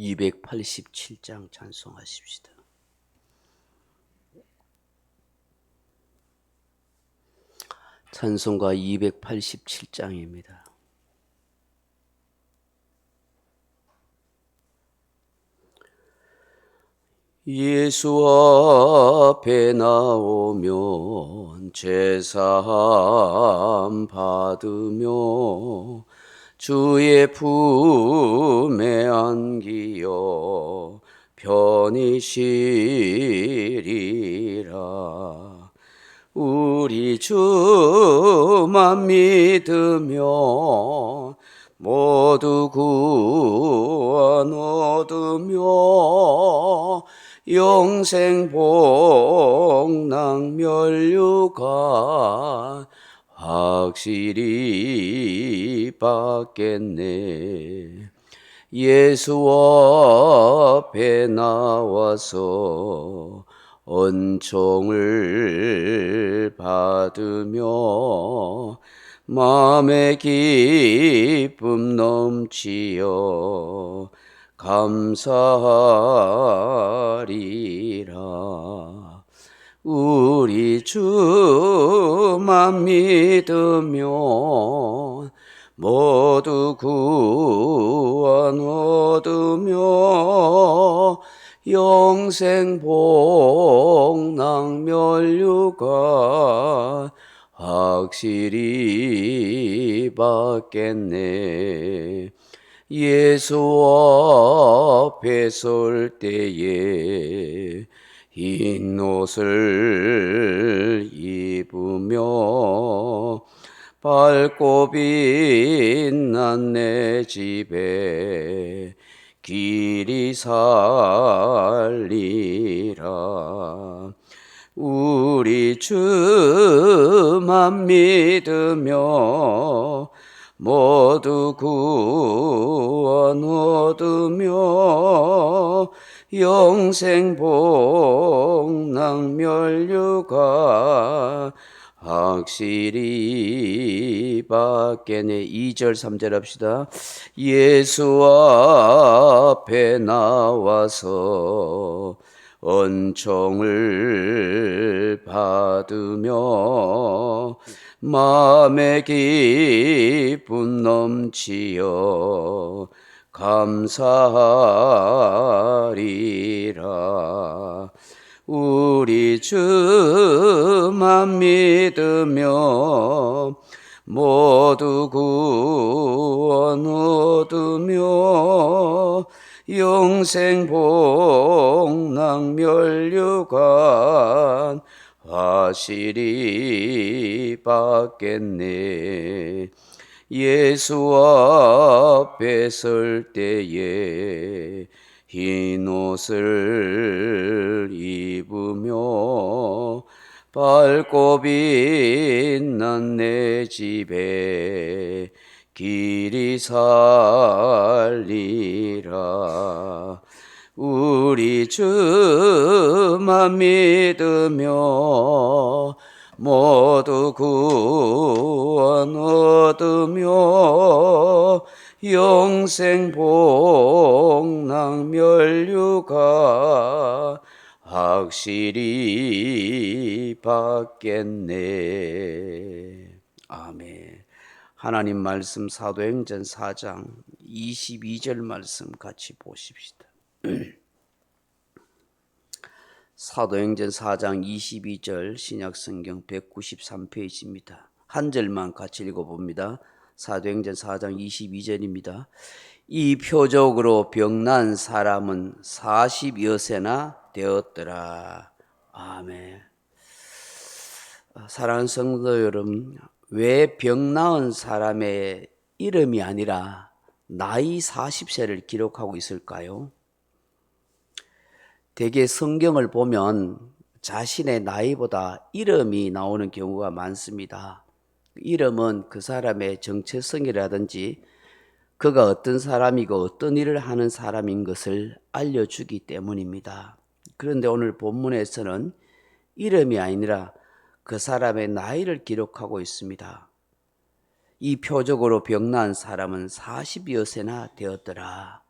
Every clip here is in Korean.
287장 찬송하십시다. 찬송가 287장입니다. 예수 앞에 나오면 제사함 받으며 주의 품에 안기어 편히 쉬리라. 우리 주만 믿으며 모두 구원 얻으며 영생 복락 면류관 확실히 받겠네. 예수 앞에 나와서 은총을 받으며 마음의 기쁨 넘치어 감사하리라. 우리 주만 믿으며 모두 구원 얻으며 영생 복락 면류관 확실히 받겠네. 예수 앞에 설 때에 흰 옷을 입으며 밝고 빛난 내 집에 길이 살리라. 우리 주만 믿으며 모두 구원 얻으며 영생 복락 면류관 확실히 받겠네. 2절 3절 합시다. 예수 앞에 나와서 은총을 받으며 마음의 기쁨 넘치어 감사하리라. 우리 주만 믿으며 모두 구원 얻으며 영생 복락 면류관 확실히 받겠네. 예수 앞에 설 때에 흰 옷을 입으며 밝고 빛난 내 집에 길이 살리라. 우리 주만 믿으며 모두 구원 얻으며 영생 복락 면류관 확실히 받겠네. 아멘. 하나님 말씀 사도행전 4장 22절 말씀 같이 보십시다. 사도행전 4장 22절 신약성경 193페이지입니다. 한 절만 같이 읽어봅니다. 사도행전 4장 22절입니다. 이 표적으로 병난 사람은 40여세나 되었더라. 아멘. 사랑하는 성도 여러분, 왜 병나은 사람의 이름이 아니라 나이 40세를 기록하고 있을까요? 대개 성경을 보면 자신의 나이보다 이름이 나오는 경우가 많습니다. 이름은 그 사람의 정체성이라든지 그가 어떤 사람이고 어떤 일을 하는 사람인 것을 알려주기 때문입니다. 그런데 오늘 본문에서는 이름이 아니라 그 사람의 나이를 기록하고 있습니다. 이 표적으로 병난 사람은 40여세나 되었더라.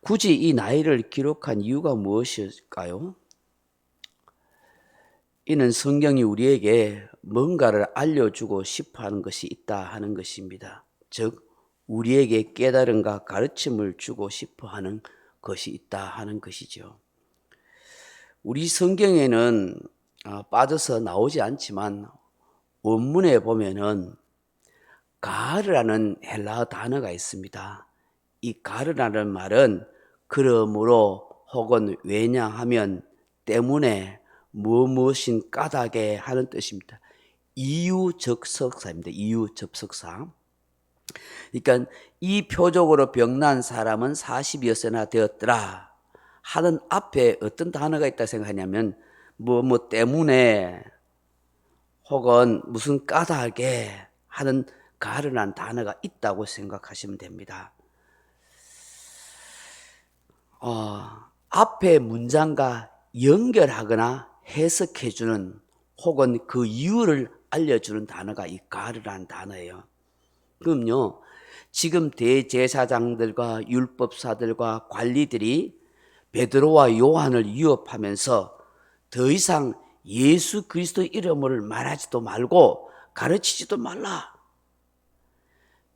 굳이 이 나이를 기록한 이유가 무엇일까요? 이는 성경이 우리에게 뭔가를 알려주고 싶어 하는 것이 있다 하는 것입니다. 즉, 우리에게 깨달음과 가르침을 주고 싶어 하는 것이 있다 하는 것이죠. 우리 성경에는 빠져서 나오지 않지만 원문에 보면은 가르라는 헬라어 단어가 있습니다. 이 가르라는 말은 그러므로 혹은 왜냐하면 때문에 무엇인 까닭에 하는 뜻입니다. 이유접속사입니다. 이유접속사. 그러니까 이 표적으로 병난 사람은 40여세나 되었더라 하는 앞에 어떤 단어가 있다 생각하냐면 뭐 때문에 혹은 무슨 까닭에 하는 가르란 단어가 있다고 생각하시면 됩니다. 앞에 문장과 연결하거나 해석해주는 혹은 그 이유를 알려주는 단어가 이 가르란 단어예요. 그럼요, 지금 대제사장들과 율법사들과 관리들이 베드로와 요한을 위협하면서 더 이상 예수 그리스도 이름을 말하지도 말고 가르치지도 말라.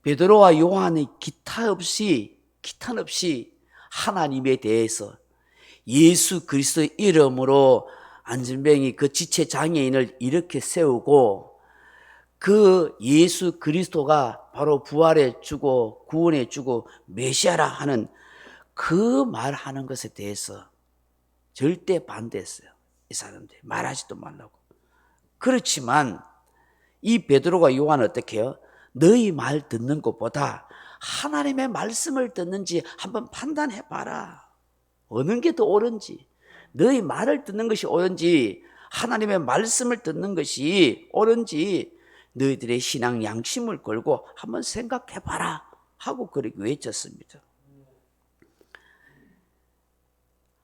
베드로와 요한이 기탄 없이 하나님에 대해서 예수 그리스도의 이름으로 안진뱅이 그 지체 장애인을 이렇게 세우고 그 예수 그리스도가 바로 부활해 주고 구원해 주고 메시아라 하는 그 말하는 것에 대해서 절대 반대했어요. 이 사람들이 말하지도 말라고. 그렇지만 이 베드로가 요한은 어떻게 해요? 너희 말 듣는 것보다 하나님의 말씀을 듣는지 한번 판단해 봐라. 어느 게 더 옳은지, 너희 말을 듣는 것이 옳은지 하나님의 말씀을 듣는 것이 옳은지 너희들의 신앙 양심을 걸고 한번 생각해 봐라 하고 그렇게 외쳤습니다.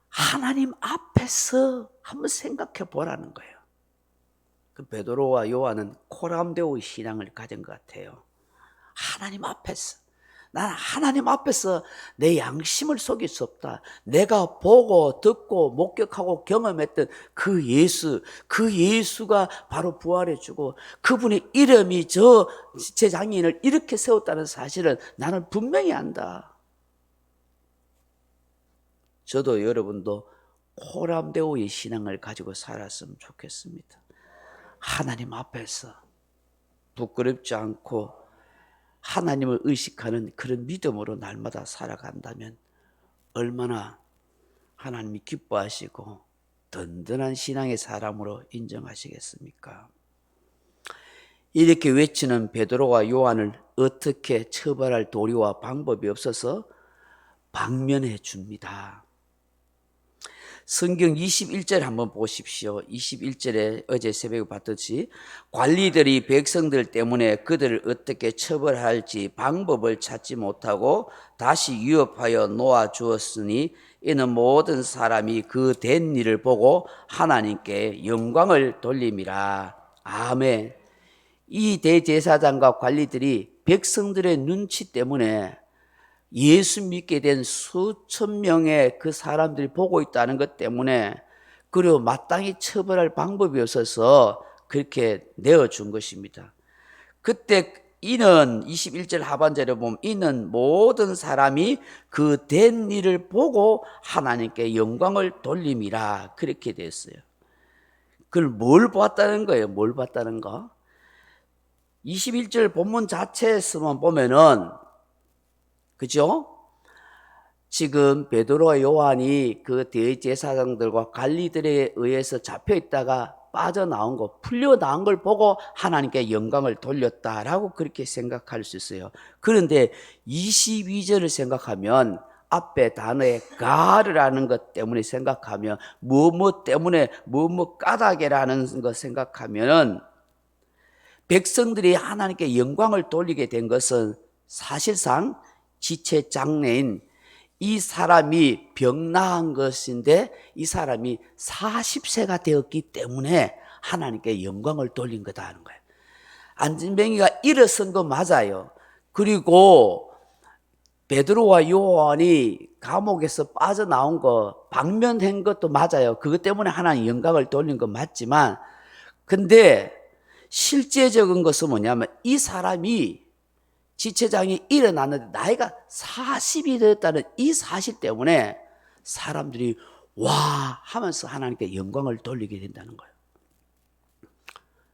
하나님 앞에서 한번 생각해 보라는 거예요. 그 베드로와 요한은 코람데오의 신앙을 가진 것 같아요. 하나님 앞에서, 난 하나님 앞에서 내 양심을 속일 수 없다. 내가 보고 듣고 목격하고 경험했던 그 예수가 바로 부활해 주고 그분의 이름이 제 장인을 이렇게 세웠다는 사실은 나는 분명히 안다. 저도 여러분도 코람데오의 신앙을 가지고 살았으면 좋겠습니다. 하나님 앞에서 부끄럽지 않고 하나님을 의식하는 그런 믿음으로 날마다 살아간다면 얼마나 하나님이 기뻐하시고 든든한 신앙의 사람으로 인정하시겠습니까? 이렇게 외치는 베드로와 요한을 어떻게 처벌할 도리와 방법이 없어서 방면해 줍니다. 성경 21절 한번 보십시오. 21절에 어제 새벽에 봤듯이 관리들이 백성들 때문에 그들을 어떻게 처벌할지 방법을 찾지 못하고 다시 위협하여 놓아주었으니 이는 모든 사람이 그 된 일을 보고 하나님께 영광을 돌림이라. 아멘. 이 대제사장과 관리들이 백성들의 눈치 때문에 예수 믿게 된 수천 명의 그 사람들이 보고 있다는 것 때문에 그리고 마땅히 처벌할 방법이 없어서 그렇게 내어준 것입니다. 그때 이는 21절 하반절에 보면 이는 모든 사람이 그 된 일을 보고 하나님께 영광을 돌림이라 그렇게 됐어요. 그걸 뭘 봤다는 거예요? 뭘 봤다는 거? 21절 본문 자체에서만 보면은 그죠? 지금 베드로와 요한이 그 대제사장들과 관리들에 의해서 잡혀 있다가 빠져나온 거, 풀려나온 걸 보고 하나님께 영광을 돌렸다라고 그렇게 생각할 수 있어요. 그런데 22절을 생각하면 앞에 단어에 가르라는 것 때문에 생각하면 무엇 때문에 무엇 까닭이라는 것 생각하면 백성들이 하나님께 영광을 돌리게 된 것은 사실상 지체 장애인 이 사람이 병나은 것인데 이 사람이 40세가 되었기 때문에 하나님께 영광을 돌린 거다 하는 거예요. 안진뱅이가 일어선 거 맞아요. 그리고 베드로와 요한이 감옥에서 빠져나온 거 방면한 것도 맞아요. 그것 때문에 하나님 영광을 돌린 건 맞지만, 근데 실제적인 것은 뭐냐면 이 사람이 지체장이 일어났는데 나이가 40이 되었다는 이 사실 때문에 사람들이 와 하면서 하나님께 영광을 돌리게 된다는 거예요.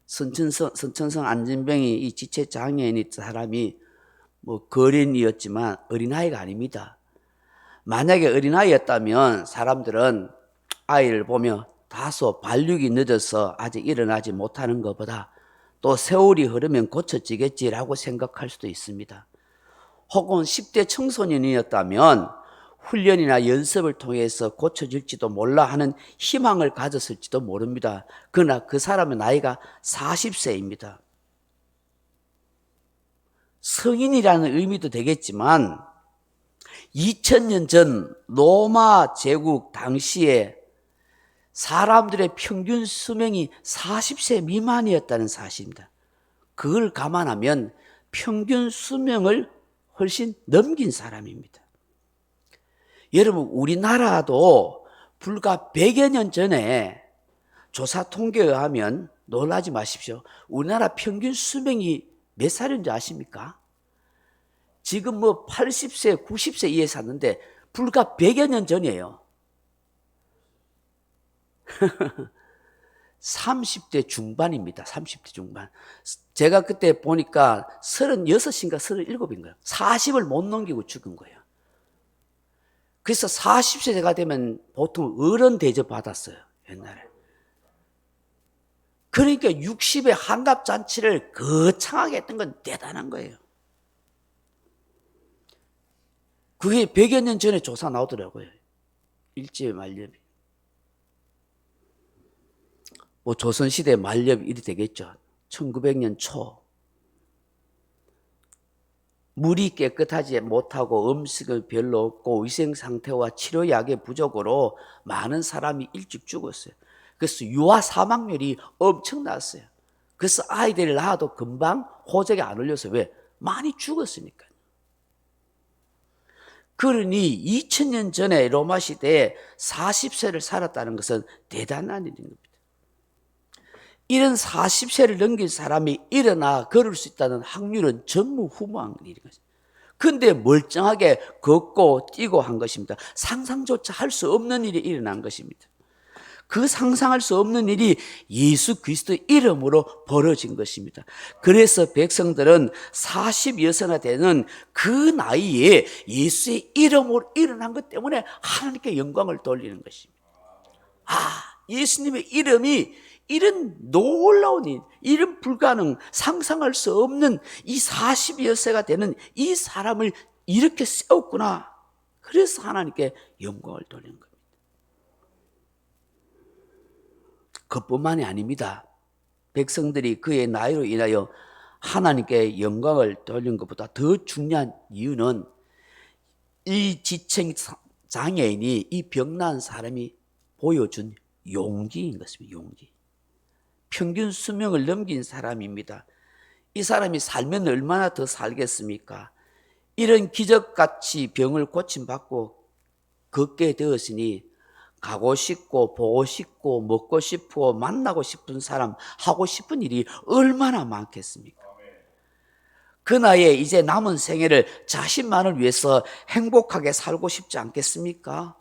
선천성 안진병이 이 지체장애인 사람이 뭐 거린이었지만 어린아이가 아닙니다. 만약에 어린아이였다면 사람들은 아이를 보며 다소 발육이 늦어서 아직 일어나지 못하는 것보다 또 세월이 흐르면 고쳐지겠지라고 생각할 수도 있습니다. 혹은 10대 청소년이었다면 훈련이나 연습을 통해서 고쳐질지도 몰라 하는 희망을 가졌을지도 모릅니다. 그러나 그 사람의 나이가 40세입니다. 성인이라는 의미도 되겠지만 2000년 전 로마 제국 당시에 사람들의 평균 수명이 40세 미만이었다는 사실입니다. 그걸 감안하면 평균 수명을 훨씬 넘긴 사람입니다. 여러분, 우리나라도 불과 100여 년 전에 조사 통계에 의하면 놀라지 마십시오. 우리나라 평균 수명이 몇 살인지 아십니까? 지금 뭐 80세, 90세 이에 샀는데 불과 100여 년 전이에요. 30대 중반입니다. 30대 중반. 제가 그때 보니까 36인가 37인 거예요. 40을 못 넘기고 죽은 거예요. 그래서 40세가 되면 보통 어른 대접 받았어요. 옛날에. 그러니까 60의 환갑잔치를 거창하게 했던 건 대단한 거예요. 그게 100여 년 전에 조사 나오더라고요. 일제 말렵이. 뭐 조선시대 말렵 일이 되겠죠. 1900년 초. 물이 깨끗하지 못하고 음식은 별로 없고 위생 상태와 치료약의 부족으로 많은 사람이 일찍 죽었어요. 그래서 유아 사망률이 엄청났어요. 그래서 아이들을 낳아도 금방 호적에 안 올려서 왜? 많이 죽었으니까. 그러니 2000년 전에 로마 시대에 40세를 살았다는 것은 대단한 일인 겁니다. 이런 40세를 넘긴 사람이 일어나 걸을 수 있다는 확률은 전무후무한 일인 것입니다. 그런데 멀쩡하게 걷고 뛰고 한 것입니다. 상상조차 할 수 없는 일이 일어난 것입니다. 그 상상할 수 없는 일이 예수 그리스도의 이름으로 벌어진 것입니다. 그래서 백성들은 40여세나 되는 그 나이에 예수의 이름으로 일어난 것 때문에 하나님께 영광을 돌리는 것입니다. 예수님의 이름이 이런 놀라운 일, 이런 불가능, 상상할 수 없는 이 40여세가 되는 이 사람을 이렇게 세웠구나. 그래서 하나님께 영광을 돌리는 겁니다. 그뿐만이 아닙니다. 백성들이 그의 나이로 인하여 하나님께 영광을 돌린 것보다 더 중요한 이유는 이 지체 장애인이 이 병난 사람이 보여준 용기인 것입니다. 용기. 평균 수명을 넘긴 사람입니다. 이 사람이 살면 얼마나 더 살겠습니까? 이런 기적같이 병을 고침받고 걷게 되었으니 가고 싶고 보고 싶고 먹고 싶고 만나고 싶은 사람, 하고 싶은 일이 얼마나 많겠습니까? 그 나이에 이제 남은 생애를 자신만을 위해서 행복하게 살고 싶지 않겠습니까?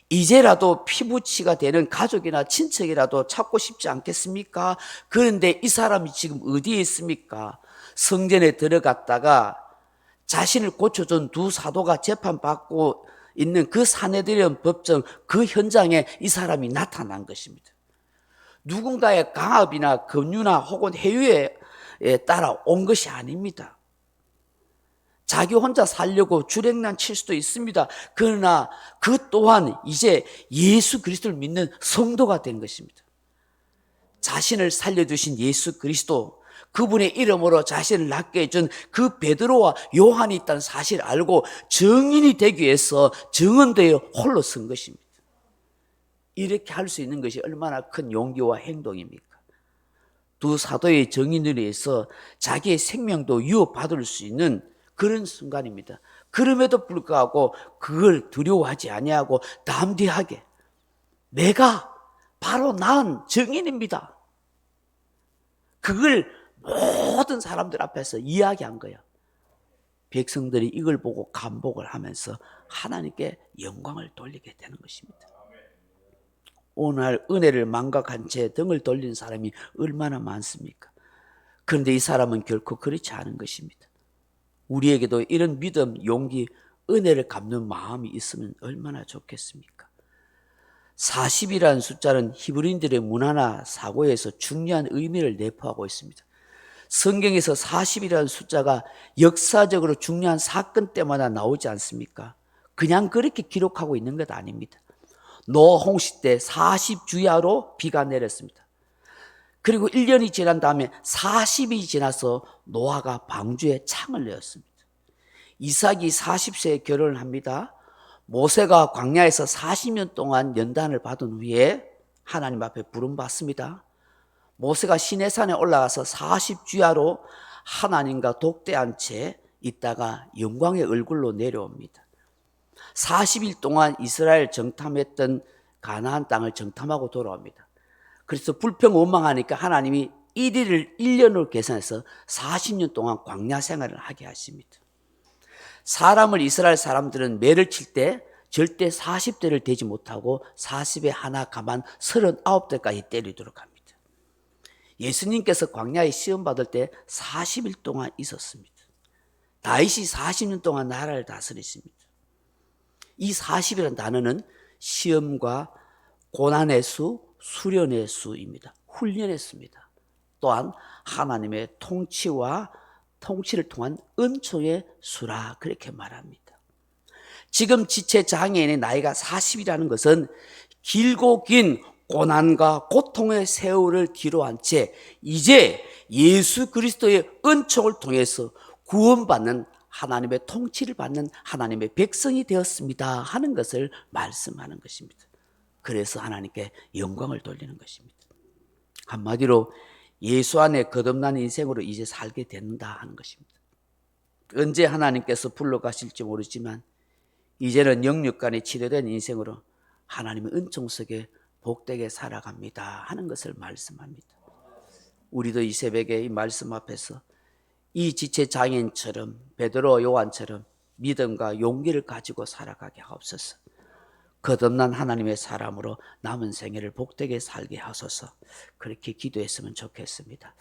이제라도 피부치가 되는 가족이나 친척이라도 찾고 싶지 않겠습니까? 그런데 이 사람이 지금 어디에 있습니까? 성전에 들어갔다가 자신을 고쳐준 두 사도가 재판받고 있는 그 사내들의 법정 그 현장에 이 사람이 나타난 것입니다. 누군가의 강압이나 권유나 혹은 해유에 따라 온 것이 아닙니다. 자기 혼자 살려고 주랭난 칠 수도 있습니다. 그러나 그 또한 이제 예수 그리스도를 믿는 성도가 된 것입니다. 자신을 살려주신 예수 그리스도, 그분의 이름으로 자신을 낫게 해준 그 베드로와 요한이 있다는 사실을 알고 증인이 되기 위해서 증언대에 홀로 선 것입니다. 이렇게 할 수 있는 것이 얼마나 큰 용기와 행동입니까? 두 사도의 증인으로 해서 자기의 생명도 위협받을 수 있는 그런 순간입니다. 그럼에도 불구하고 그걸 두려워하지 아니하고 담대하게 내가 바로 난 증인입니다. 그걸 모든 사람들 앞에서 이야기한 거예요. 백성들이 이걸 보고 감복을 하면서 하나님께 영광을 돌리게 되는 것입니다. 오늘 은혜를 망각한 채 등을 돌린 사람이 얼마나 많습니까? 그런데 이 사람은 결코 그렇지 않은 것입니다. 우리에게도 이런 믿음, 용기, 은혜를 갚는 마음이 있으면 얼마나 좋겠습니까? 40이라는 숫자는 히브리인들의 문화나 사고에서 중요한 의미를 내포하고 있습니다. 성경에서 40이라는 숫자가 역사적으로 중요한 사건 때마다 나오지 않습니까? 그냥 그렇게 기록하고 있는 것 아닙니다. 노아 홍수 때 40주야로 비가 내렸습니다. 그리고 1년이 지난 다음에 40이 지나서 노아가 방주에 창을 내었습니다. 이삭이 40세에 결혼을 합니다. 모세가 광야에서 40년 동안 연단을 받은 후에 하나님 앞에 부름받습니다. 모세가 시내산에 올라가서 40주야로 하나님과 독대한 채 있다가 영광의 얼굴로 내려옵니다. 40일 동안 이스라엘 정탐했던 가나안 땅을 정탐하고 돌아옵니다. 그래서 불평원망하니까 하나님이 1일을 1년으로 계산해서 40년 동안 광야 생활을 하게 하십니다. 사람을 이스라엘 사람들은 매를 칠 때 절대 40대를 되지 못하고 40에 하나 가만 39대까지 때리도록 합니다. 예수님께서 광야에 시험 받을 때 40일 동안 있었습니다. 다윗이 40년 동안 나라를 다스렸습니다. 이 40이라는 단어는 시험과 고난의 수, 수련의 수입니다. 훈련의 수입니다. 또한 하나님의 통치를 통한 은총의 수라 그렇게 말합니다. 지금 지체 장애인의 나이가 40이라는 것은 길고 긴 고난과 고통의 세월을 뒤로한 채 이제 예수 그리스도의 은총을 통해서 구원받는 하나님의 통치를 받는 하나님의 백성이 되었습니다 하는 것을 말씀하는 것입니다. 그래서 하나님께 영광을 돌리는 것입니다. 한마디로 예수 안에 거듭난 인생으로 이제 살게 된다 하는 것입니다. 언제 하나님께서 불러가실지 모르지만 이제는 영육간에 치료된 인생으로 하나님의 은총 속에 복되게 살아갑니다 하는 것을 말씀합니다. 우리도 이 새벽에 이 말씀 앞에서 이 지체 장애인처럼 베드로 요한처럼 믿음과 용기를 가지고 살아가게 하옵소서. 거듭난 하나님의 사람으로 남은 생애를 복되게 살게 하소서. 그렇게 기도했으면 좋겠습니다.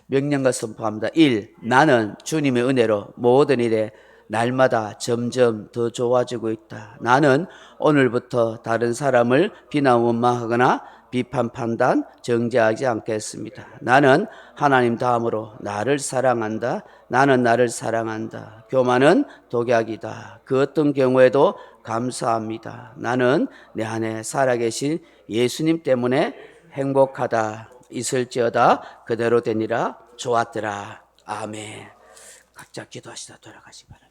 명령과 선포합니다. 1. 나는 주님의 은혜로 모든 일에 날마다 점점 더 좋아지고 있다. 나는 오늘부터 다른 사람을 비난 원망하거나 비판 판단 정죄하지 않겠습니다. 나는 하나님 다음으로 나를 사랑한다. 나는 나를 사랑한다. 교만은 독약이다. 그 어떤 경우에도 감사합니다. 나는 내 안에 살아계신 예수님 때문에 행복하다. 있을지어다 그대로 되니라. 좋았더라. 아멘. 각자 기도하시다 돌아가시 바랍니다.